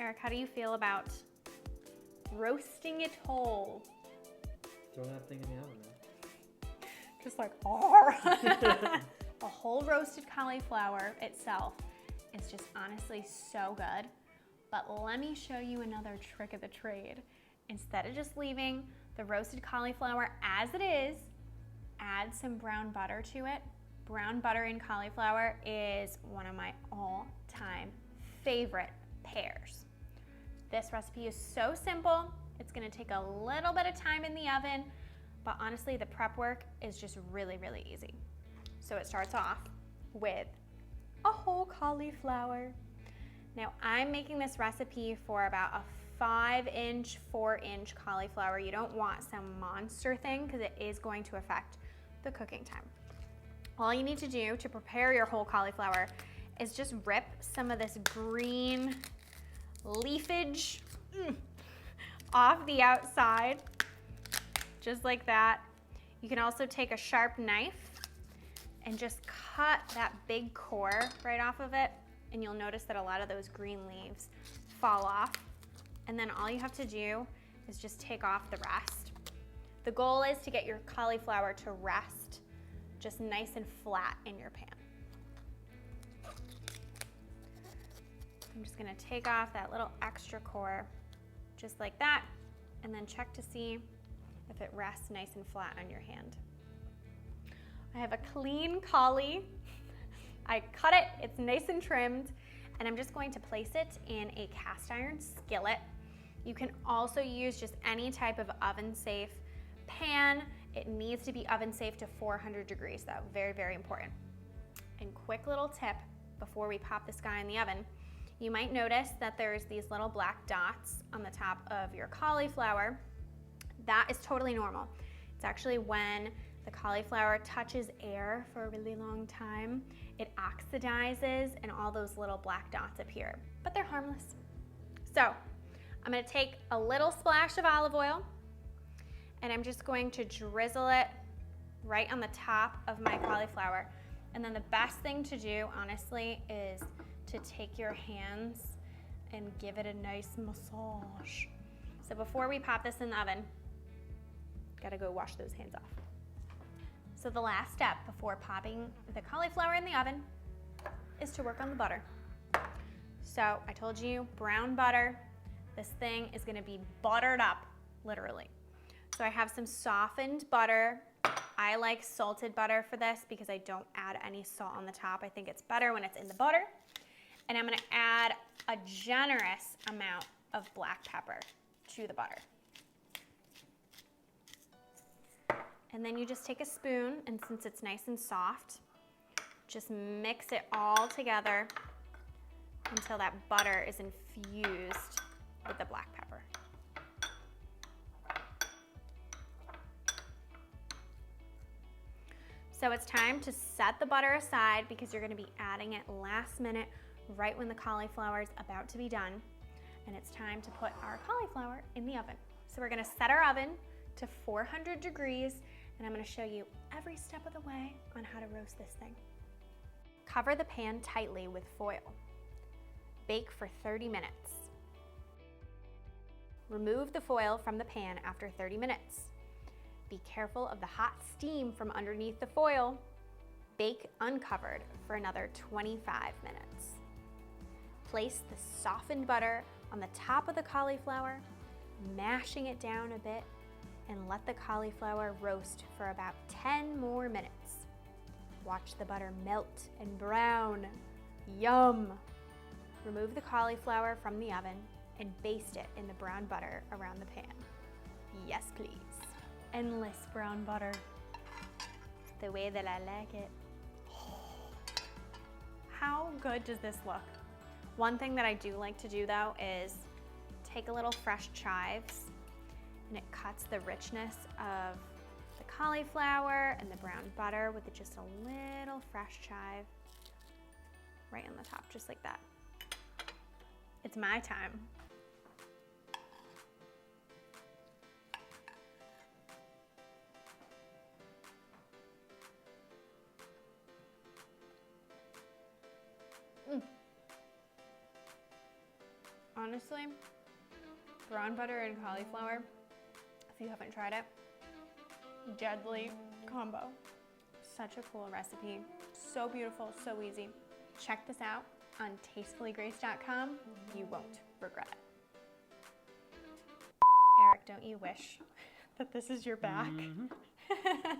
Eric, how do you feel about roasting it whole? Throw that thing in the oven, man. Just like, a whole roasted cauliflower itself is just honestly so good. But let me show you another trick of the trade. Instead of just leaving the roasted cauliflower as it is, add some brown butter to it. Brown butter and cauliflower is one of my all-time favorite pairs. This recipe is so simple. It's gonna take a little bit of time in the oven, but honestly, the prep work is just really, really easy. So it starts off with a whole cauliflower. Now I'm making this recipe for about a 5-inch, 4-inch cauliflower. You don't want some monster thing because it is going to affect the cooking time. All you need to do to prepare your whole cauliflower is just rip some of this green leafage off the outside, just like that. You can also take a sharp knife and just cut that big core right off of it, and you'll notice that a lot of those green leaves fall off. And then all you have to do is just take off the rest. The goal is to get your cauliflower to rest just nice and flat in your pan. I'm just gonna take off that little extra core, just like that, and then check to see if it rests nice and flat on your hand. I have a clean cauli. I cut it, it's nice and trimmed, and I'm just going to place it in a cast iron skillet. You can also use just any type of oven-safe pan. It needs to be oven-safe to 400 degrees though, very, very important. And quick little tip before we pop this guy in the oven, you might notice that there's these little black dots on the top of your cauliflower. That is totally normal. It's actually when the cauliflower touches air for a really long time, it oxidizes and all those little black dots appear, but they're harmless. So I'm gonna take a little splash of olive oil and I'm just going to drizzle it right on the top of my cauliflower. And then the best thing to do, honestly, is to take your hands and give it a nice massage. So before we pop this in the oven, gotta go wash those hands off. So the last step before popping the cauliflower in the oven is to work on the butter. So I told you, brown butter. This thing is gonna be buttered up, literally. So I have some softened butter. I like salted butter for this because I don't add any salt on the top. I think it's better when it's in the butter. And I'm gonna add a generous amount of black pepper to the butter. And then you just take a spoon, and since it's nice and soft, just mix it all together until that butter is infused with the black pepper. So it's time to set the butter aside because you're gonna be adding it last minute, right when the cauliflower is about to be done. And it's time to put our cauliflower in the oven. So we're gonna set our oven to 400 degrees, and I'm gonna show you every step of the way on how to roast this thing. Cover the pan tightly with foil. Bake for 30 minutes. Remove the foil from the pan after 30 minutes. Be careful of the hot steam from underneath the foil. Bake uncovered for another 25 minutes. Place the softened butter on the top of the cauliflower, mashing it down a bit, and let the cauliflower roast for about 10 more minutes. Watch the butter melt and brown. Yum! Remove the cauliflower from the oven and baste it in the brown butter around the pan. Yes, please. Endless brown butter. The way that I like it. How good does this look? One thing that I do like to do though is take a little fresh chives, and it cuts the richness of the cauliflower and the brown butter with just a little fresh chive right on the top, just like that. It's my time. Honestly, brown butter and cauliflower, if you haven't tried it, deadly combo. Such a cool recipe. So beautiful, so easy. Check this out on tastefullygrace.com. You won't regret it. Eric, don't you wish that this is your back? Mm-hmm.